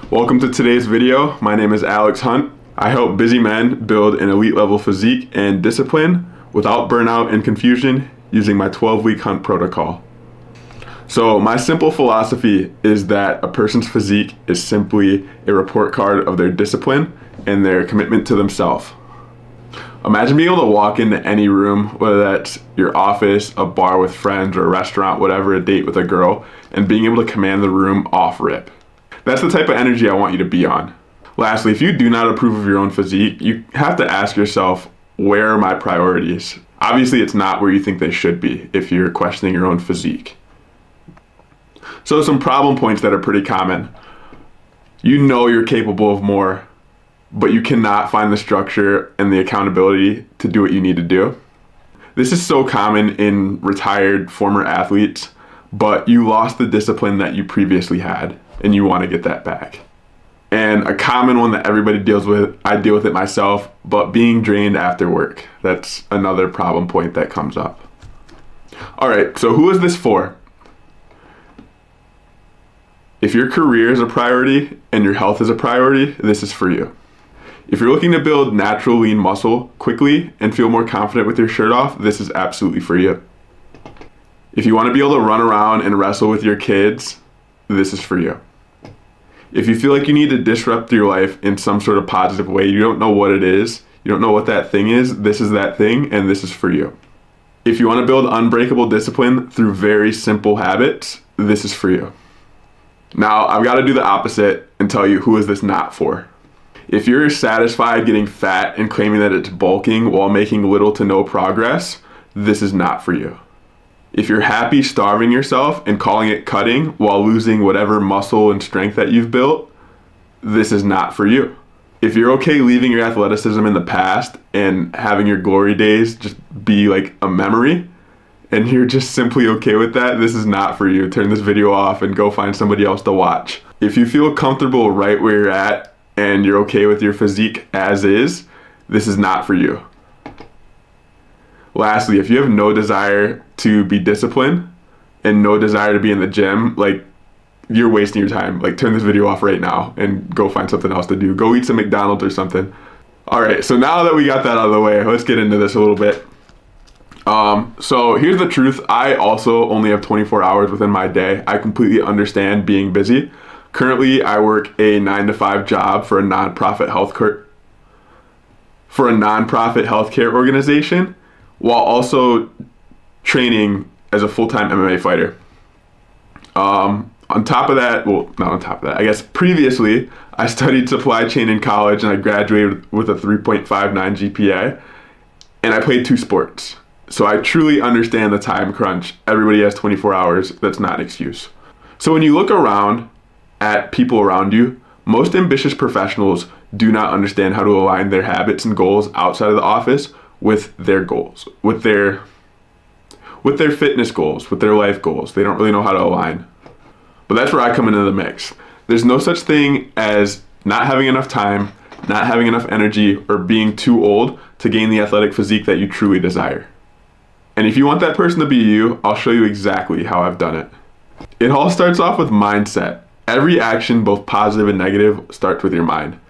Welcome to today's video. My name is Alex Hunt. I help busy men build an elite level physique and discipline without burnout and confusion using my 12-week Hunt protocol. So my simple philosophy is that a person's physique is simply a report card of their discipline and their commitment to themselves. Imagine being able to walk into any room, whether that's your office, a bar with friends, or a restaurant, whatever, a date with a girl, and being able to command the room off rip. That's the type of energy I want you to be on. Lastly, if you do not approve of your own physique, you have to ask yourself, where are my priorities? Obviously, it's not where you think they should be if you're questioning your own physique. So some problem points that are pretty common. You know you're capable of more, but you cannot find the structure and the accountability to do what you need to do. This is so common in retired former athletes, but you lost the discipline that you previously had and you want to get that back. And a common one that everybody deals with, I deal with it myself, but being drained after work. That's another problem point that comes up. All right, so who is this for? If your career is a priority and your health is a priority, this is for you. If you're looking to build natural lean muscle quickly and feel more confident with your shirt off, this is absolutely for you. If you want to be able to run around and wrestle with your kids, this is for you. If you feel like you need to disrupt your life in some sort of positive way, you don't know what it is, you don't know what that thing is, this is that thing, and this is for you. If you want to build unbreakable discipline through very simple habits, this is for you. Now, I've got to do the opposite and tell you who is this not for. If you're satisfied getting fat and claiming that it's bulking while making little to no progress, this is not for you. If you're happy starving yourself and calling it cutting while losing whatever muscle and strength that you've built, this is not for you. If you're okay leaving your athleticism in the past and having your glory days just be like a memory, and you're just simply okay with that, this is not for you. Turn this video off and go find somebody else to watch. If you feel comfortable right where you're at and you're okay with your physique as is, this is not for you. Lastly, if you have no desire to be disciplined and no desire to be in the gym, like, you're wasting your time. Like, turn this video off right now and go find something else to do. Go eat some McDonald's or something. All right, so now that we got that out of the way, let's get into this a little bit. So here's the truth. I also only have 24 hours within my day. I completely understand being busy. Currently, I work a 9-to-5 job for a nonprofit healthcare organization, while also training as a full-time MMA fighter. On top of that, well, not on top of that, I guess previously, I studied supply chain in college and I graduated with a 3.59 GPA, and I played 2 sports. So I truly understand the time crunch. Everybody has 24 hours. That's not an excuse. So when you look around at people around you, most ambitious professionals do not understand how to align their habits and goals outside of the office with their goals, with their fitness goals, with their life goals. They don't really know how to align. But that's where I come into the mix. There's no such thing as not having enough time, not having enough energy, or being too old to gain the athletic physique that you truly desire. And if you want that person to be you, I'll show you exactly how I've done it. It all starts off with mindset. Every action, both positive and negative, starts with your mind.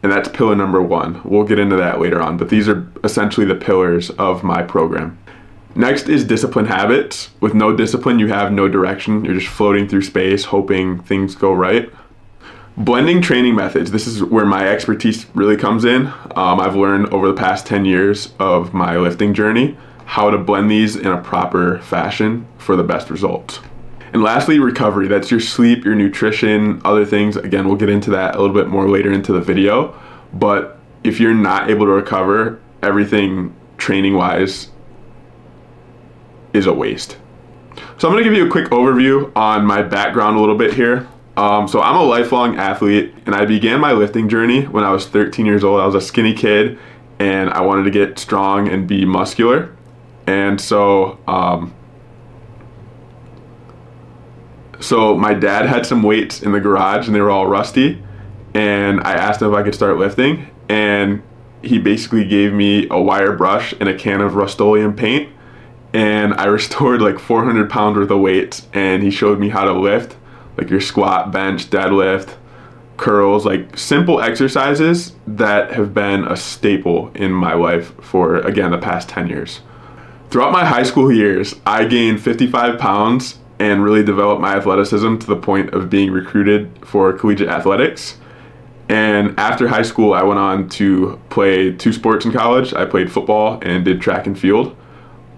And that's pillar number 1. We'll get into that later on, but these are essentially the pillars of my program. Next is discipline habits. With no discipline, you have no direction. You're just floating through space, hoping things go right. Blending training methods. This is where my expertise really comes in. I've learned over the past 10 years of my lifting journey how to blend these in a proper fashion for the best results. And lastly, recovery. That's your sleep, your nutrition, other things. Again, we'll get into that a little bit more later into the video. But if you're not able to recover, everything training-wise is a waste. So I'm going to give you a quick overview on my background a little bit here. So I'm a lifelong athlete, and I began my lifting journey when I was 13 years old. I was a skinny kid, and I wanted to get strong and be muscular. And so my dad had some weights in the garage and they were all rusty, and I asked him if I could start lifting, and he basically gave me a wire brush and a can of Rust-Oleum paint, and I restored like 400 pounds worth of weights, and he showed me how to lift, like your squat, bench, deadlift, curls, like simple exercises that have been a staple in my life for, again, the past 10 years. Throughout my high school years, I gained 55 pounds and really developed my athleticism to the point of being recruited for collegiate athletics. And after high school, I went on to play 2 sports in college. I played football and did track and field.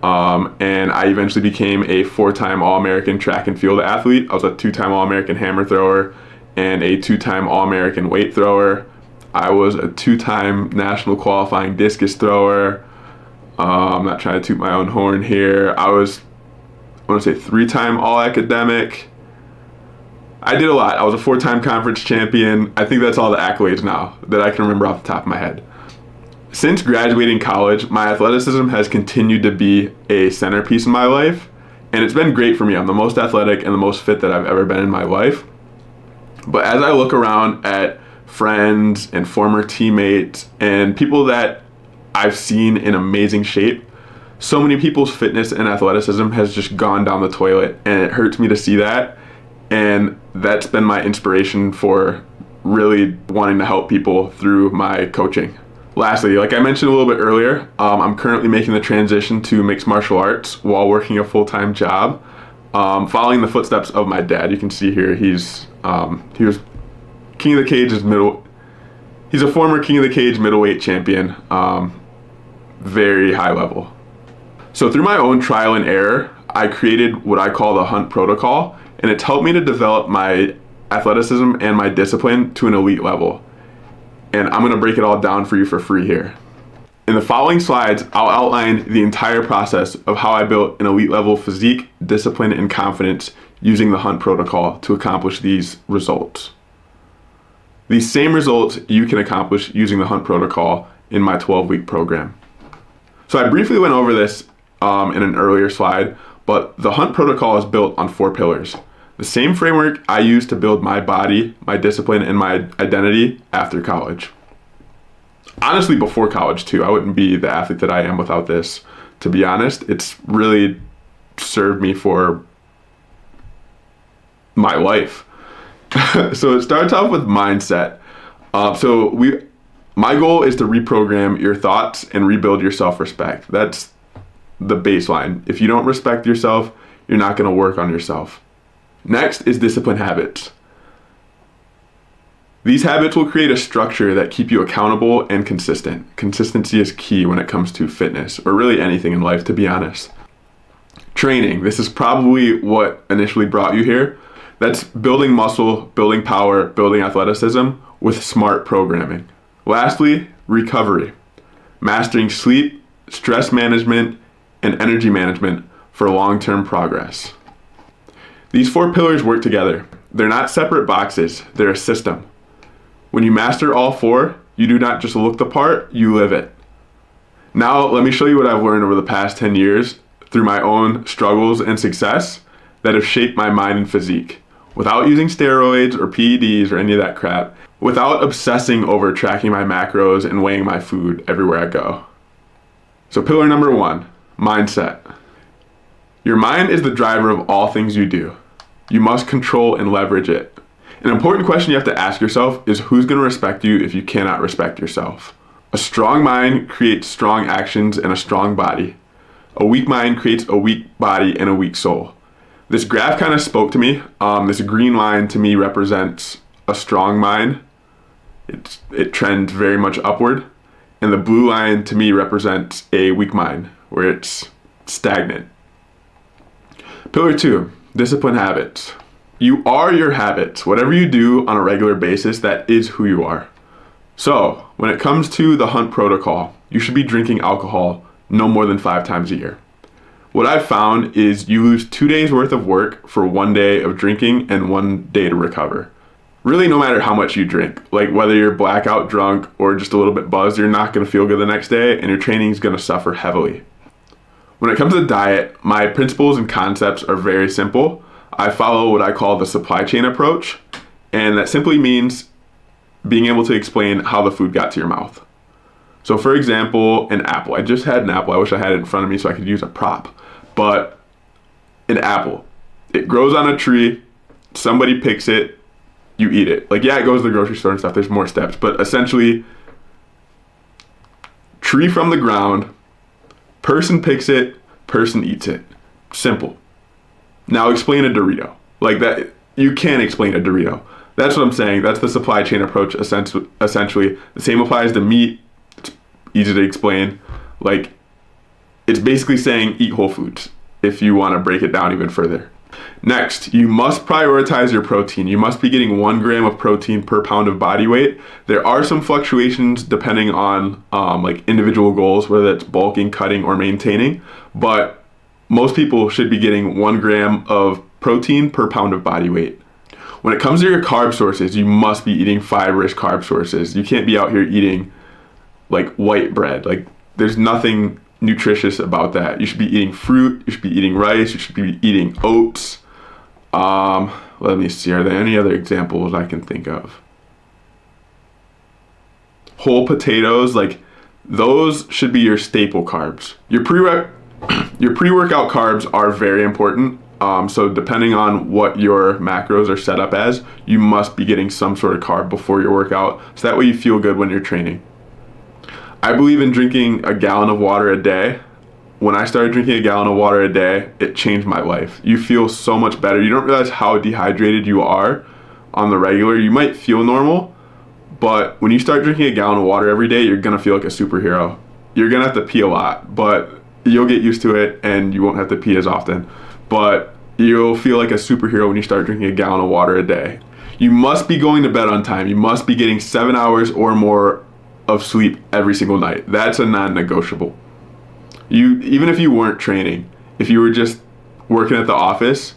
And I eventually became a 4-time All-American track and field athlete. I was a 2-time All-American hammer thrower and a 2-time All-American weight thrower. I was a 2-time national qualifying discus thrower. I'm not trying to toot my own horn here. I want to say 3-time All-Academic. I did a lot. I was a 4-time conference champion. I think that's all the accolades now that I can remember off the top of my head. Since graduating college, my athleticism has continued to be a centerpiece in my life, and it's been great for me. I'm the most athletic and the most fit that I've ever been in my life. But as I look around at friends and former teammates and people that I've seen in amazing shape, so many people's fitness and athleticism has just gone down the toilet, and it hurts me to see that. And that's been my inspiration for really wanting to help people through my coaching. Lastly, like I mentioned a little bit earlier, I'm currently making the transition to mixed martial arts while working a full-time job, following the footsteps of my dad. You can see here he was King of the Cage's he's a former King of the Cage middleweight champion, very high level. So through my own trial and error, I created what I call the Hunt Protocol, and it's helped me to develop my athleticism and my discipline to an elite level. And I'm going to break it all down for you for free here. In the following slides, I'll outline the entire process of how I built an elite level physique, discipline, and confidence using the Hunt Protocol to accomplish these results. These same results you can accomplish using the Hunt Protocol in my 12-week program. So I briefly went over this in an earlier slide, but the Hunt Protocol is built on 4 pillars. The same framework I used to build my body, my discipline, and my identity after college. Honestly, before college too. I wouldn't be the athlete that I am without this, to be honest. It's really served me for my life. So it starts off with mindset. My goal is to reprogram your thoughts and rebuild your self-respect. That's the baseline. If you don't respect yourself, you're not going to work on yourself. Next is discipline habits. These habits will create a structure that keep you accountable and consistent. Consistency is key when it comes to fitness, or really anything in life, to be honest. Training. This is probably what initially brought you here. That's building muscle, building power, building athleticism with smart programming. Lastly, recovery. Mastering sleep, stress management, and energy management for long-term progress. These 4 pillars work together. They're not separate boxes, they're a system. When you master all 4, you do not just look the part, you live it. Now, let me show you what I've learned over the past 10 years through my own struggles and success that have shaped my mind and physique, without using steroids or PEDs or any of that crap, without obsessing over tracking my macros and weighing my food everywhere I go. So pillar number 1, mindset. Your mind is the driver of all things you do. You must control and leverage it. An important question you have to ask yourself is who's going to respect you if you cannot respect yourself? A strong mind creates strong actions and a strong body. A weak mind creates a weak body and a weak soul. This graph kind of spoke to me. This green line to me represents a strong mind. It trends very much upward. And the blue line to me represents a weak mind, where it's stagnant. Pillar 2, discipline habits. You are your habits. Whatever you do on a regular basis, that is who you are. So, when it comes to the Hunt Protocol, you should be drinking alcohol no more than 5 times a year. What I've found is you lose 2 days worth of work for 1 day of drinking and 1 day to recover. Really, no matter how much you drink, like whether you're blackout drunk or just a little bit buzzed, you're not going to feel good the next day and your training is going to suffer heavily. When it comes to diet, my principles and concepts are very simple. I follow what I call the supply chain approach, and that simply means being able to explain how the food got to your mouth. So for example, an apple. I just had an apple. I wish I had it in front of me so I could use a prop. But an apple, it grows on a tree, somebody picks it, you eat it. Like, yeah, it goes to the grocery store and stuff. There's more steps, but essentially, tree from the ground, person picks it, person eats it. Simple. Now explain a Dorito. Like that, you can't explain a Dorito. That's what I'm saying. That's the supply chain approach, essentially. The same applies to meat. It's easy to explain. Like, it's basically saying eat whole foods if you want to break it down even further. Next, you must prioritize your protein. You must be getting 1 gram of protein per pound of body weight. There are some fluctuations depending on like individual goals, whether it's bulking, cutting, or maintaining. But most people should be getting 1 gram of protein per pound of body weight. When it comes to your carb sources, you must be eating fiber-rich carb sources. You can't be out here eating like white bread. Like, there's nothing nutritious about that. You should be eating fruit, you should be eating rice, you should be eating oats. Let me see, are there any other examples I can think of? Whole potatoes, like those should be your staple carbs. Your pre-workout carbs are very important. So depending on what your macros are set up as, you must be getting some sort of carb before your workout, so that way you feel good when you're training. I believe in drinking a gallon of water a day. When I started drinking a gallon of water a day, it changed my life. You feel so much better. You don't realize how dehydrated you are on the regular. You might feel normal, but when you start drinking a gallon of water every day, you're gonna feel like a superhero. You're gonna have to pee a lot, but you'll get used to it and you won't have to pee as often. But you'll feel like a superhero when you start drinking a gallon of water a day. You must be going to bed on time. You must be getting 7 hours or more of sleep every single night. That's a non-negotiable. Even if you weren't training, if you were just working at the office,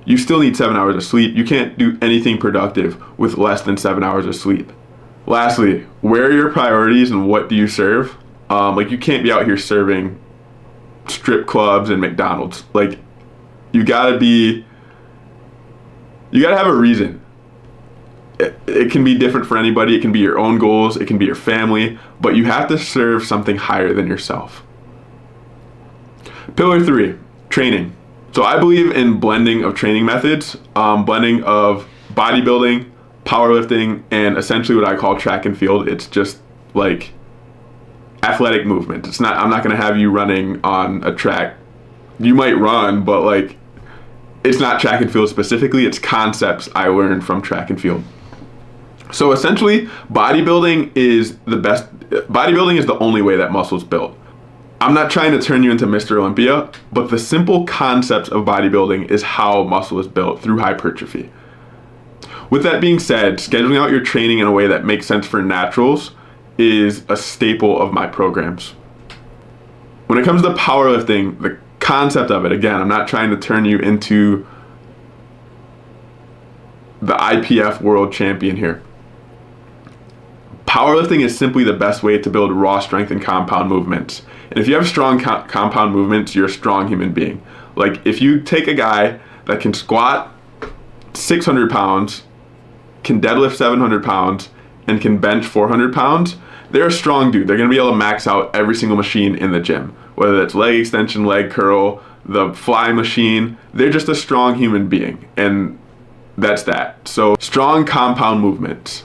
you still need 7 hours of sleep. You can't do anything productive with less than 7 hours of sleep. Lastly, where are your priorities and what do you serve? Like, you can't be out here serving strip clubs and McDonald's. Like, you gotta have a reason. It can be different for anybody. It can be your own goals. It can be your family, but you have to serve something higher than yourself. Pillar 3, training. So I believe in blending of training methods, blending of bodybuilding, powerlifting, and essentially what I call track and field. It's just like athletic movement. I'm not going to have you running on a track. You might run, but like, it's not track and field specifically. It's concepts I learned from track and field. So essentially, bodybuilding is the only way that muscle is built. I'm not trying to turn you into Mr. Olympia, but the simple concepts of bodybuilding is how muscle is built through hypertrophy. With that being said, scheduling out your training in a way that makes sense for naturals is a staple of my programs. When it comes to powerlifting, the concept of it, again, I'm not trying to turn you into the IPF world champion here. Powerlifting is simply the best way to build raw strength and compound movements. And if you have strong compound movements, you're a strong human being. Like, if you take a guy that can squat 600 pounds, can deadlift 700 pounds, and can bench 400 pounds, they're a strong dude. They're gonna be able to max out every single machine in the gym. Whether that's leg extension, leg curl, the fly machine, they're just a strong human being. And that's that. So, strong compound movements.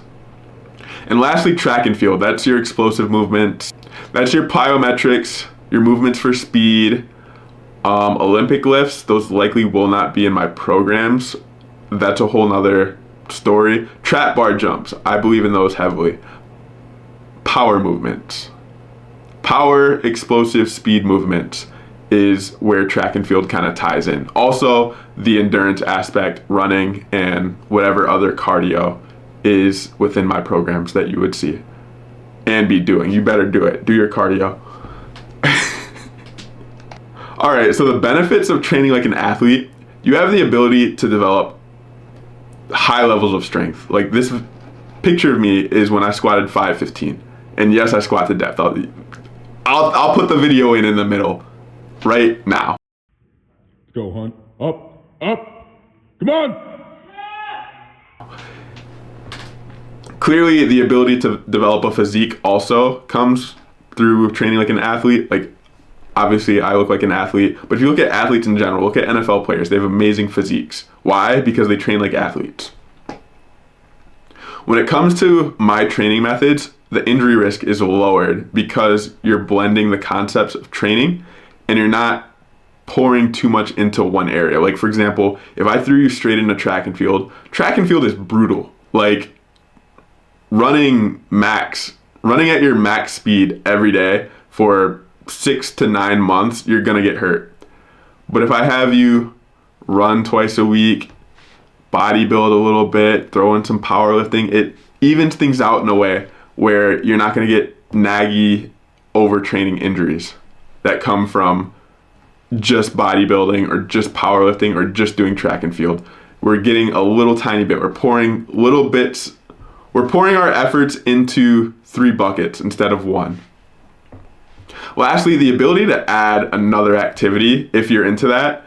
And lastly, track and field. That's your explosive movements. That's your plyometrics, your movements for speed. Olympic lifts, those likely will not be in my programs. That's a whole nother story. Trap bar jumps, I believe in those heavily. Power movements. Power, explosive, speed movements is where track and field kind of ties in. Also, the endurance aspect, running, and whatever other cardio is within my programs that you would see and be doing. You better do it. Do your cardio. All right, so the benefits of training like an athlete, you have the ability to develop high levels of strength. Like, this picture of me is when I squatted 515. And yes, I squat to depth. I'll put the video in the middle right now. Go, Hunt. Up, up. Come on. Clearly, the ability to develop a physique also comes through training like an athlete. Like, obviously, I look like an athlete, but if you look at athletes in general, look at NFL players, they have amazing physiques. Why? Because they train like athletes. When it comes to my training methods, the injury risk is lowered because you're blending the concepts of training and you're not pouring too much into one area. Like, for example, if I threw you straight into track and field is brutal. Like, running at your max speed every day for 6 to 9 months, you're gonna get hurt. But if I have you run twice a week, bodybuild a little bit, throw in some powerlifting, it evens things out in a way where you're not gonna get naggy overtraining injuries that come from just bodybuilding or just powerlifting or just doing track and field. We're getting a little tiny bit. We're pouring little bits. We're pouring our efforts into 3 buckets instead of 1. Lastly, the ability to add another activity if you're into that.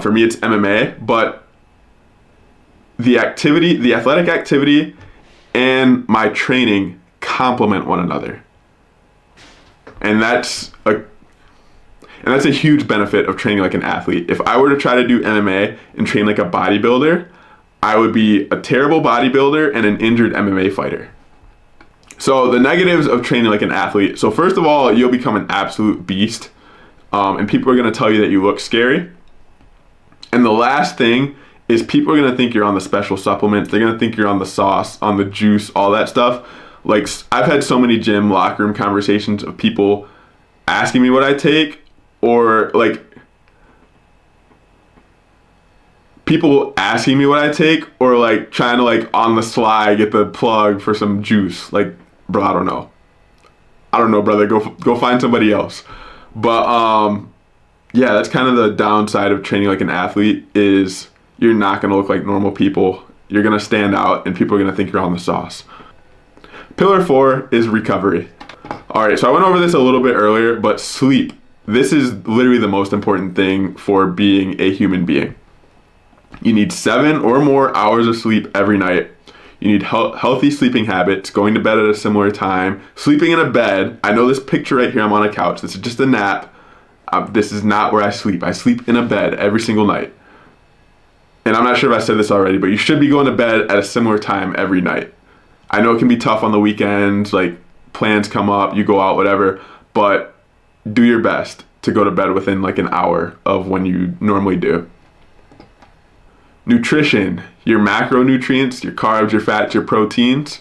For me, it's MMA, but the athletic activity and my training complement one another. And that's a huge benefit of training like an athlete. If I were to try to do MMA and train like a bodybuilder, I would be a terrible bodybuilder and an injured MMA fighter. So the negatives of training like an athlete. So first of all, you'll become an absolute beast. And people are going to tell you that you look scary. And the last thing is people are going to think you're on the special supplements. They're going to think you're on the sauce, on the juice, all that stuff. Like, I've had so many gym locker room conversations of people asking me what I take, or like people asking me what I take, or like trying to like on the sly get the plug for some juice. Like, bro, I don't know, brother. Go find somebody else. But yeah, that's kind of the downside of training like an athlete, is you're not going to look like normal people. You're going to stand out and people are going to think you're on the sauce. Pillar 4 is recovery. All right, so I went over this a little bit earlier, but sleep. This is literally the most important thing for being a human being. You need 7 or more hours of sleep every night. You need healthy sleeping habits, going to bed at a similar time, sleeping in a bed. I know this picture right here, I'm on a couch. This is just a nap. This is not where I sleep. I sleep in a bed every single night. And I'm not sure if I said this already, but you should be going to bed at a similar time every night. I know it can be tough on the weekends, like plans come up, you go out, whatever, but do your best to go to bed within like an hour of when you normally do. Nutrition, your macronutrients, your carbs, your fats, your proteins,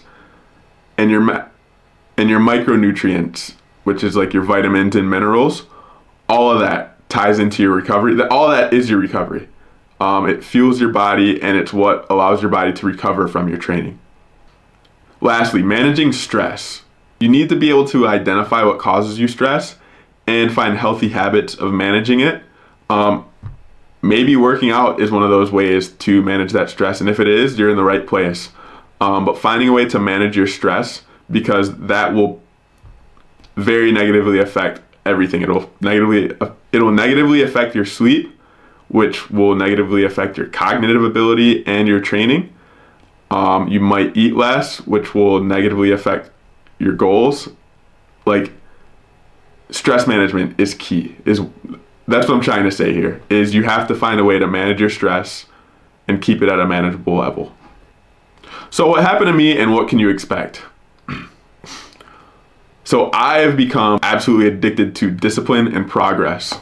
and your micronutrients, which is like your vitamins and minerals. All of that ties into your recovery. All of that is your recovery. It fuels your body, and it's what allows your body to recover from your training. Lastly, managing stress. You need to be able to identify what causes you stress and find healthy habits of managing it. Maybe working out is one of those ways to manage that stress, and if it is, you're in the right place. But finding a way to manage your stress, because that will very negatively affect everything. It'll negatively affect your sleep, which will negatively affect your cognitive ability and your training. You might eat less, which will negatively affect your goals. Like, stress management is key. That's what I'm trying to say here, is you have to find a way to manage your stress and keep it at a manageable level. So what happened to me and what can you expect? So I've become absolutely addicted to discipline and progress.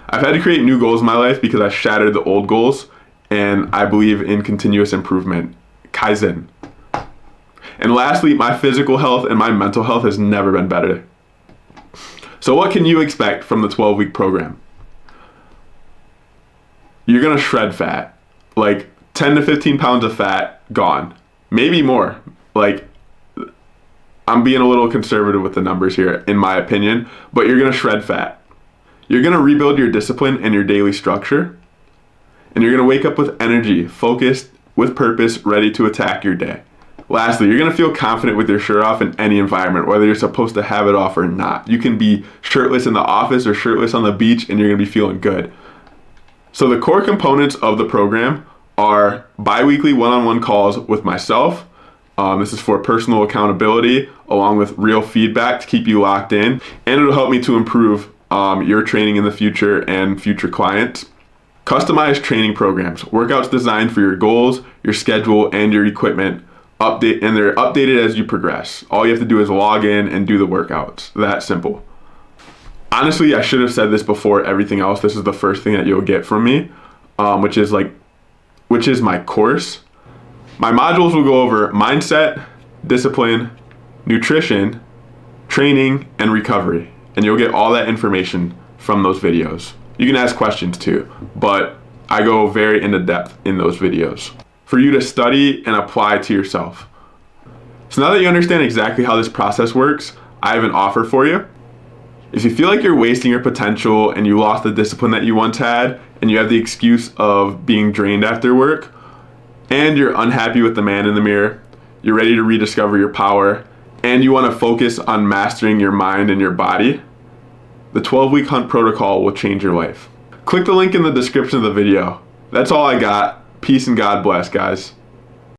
I've had to create new goals in my life because I shattered the old goals, and I believe in continuous improvement, Kaizen. And lastly, my physical health and my mental health has never been better. So what can you expect from the 12-week program? You're gonna shred fat, like 10 to 15 pounds of fat gone, maybe more. Like, I'm being a little conservative with the numbers here, in my opinion, but you're gonna shred fat. You're gonna rebuild your discipline and your daily structure, and you're gonna wake up with energy, focused, with purpose, ready to attack your day. Lastly, you're gonna feel confident with your shirt off in any environment, whether you're supposed to have it off or not. You can be shirtless in the office or shirtless on the beach, and you're gonna be feeling good. So the core components of the program are bi-weekly one-on-one calls with myself. This is for personal accountability, along with real feedback to keep you locked in, and it'll help me to improve your training in the future and future clients. Customized training programs, workouts designed for your goals, your schedule, and your equipment. and they're updated as you progress. All you have to do is log in and do the workouts. That simple. Honestly, I should have said this before everything else. This is the first thing that you'll get from me, which is my course. My modules will go over mindset, discipline, nutrition, training, and recovery. And you'll get all that information from those videos. You can ask questions too, but I go very into depth in those videos for you to study and apply to yourself. So now that you understand exactly how this process works, I have an offer for you. If you feel like you're wasting your potential and you lost the discipline that you once had, and you have the excuse of being drained after work, and you're unhappy with the man in the mirror, you're ready to rediscover your power, and you want to focus on mastering your mind and your body, the 12-week hunt protocol will change your life. Click the link in the description of the video. That's all I got. Peace and God bless, guys.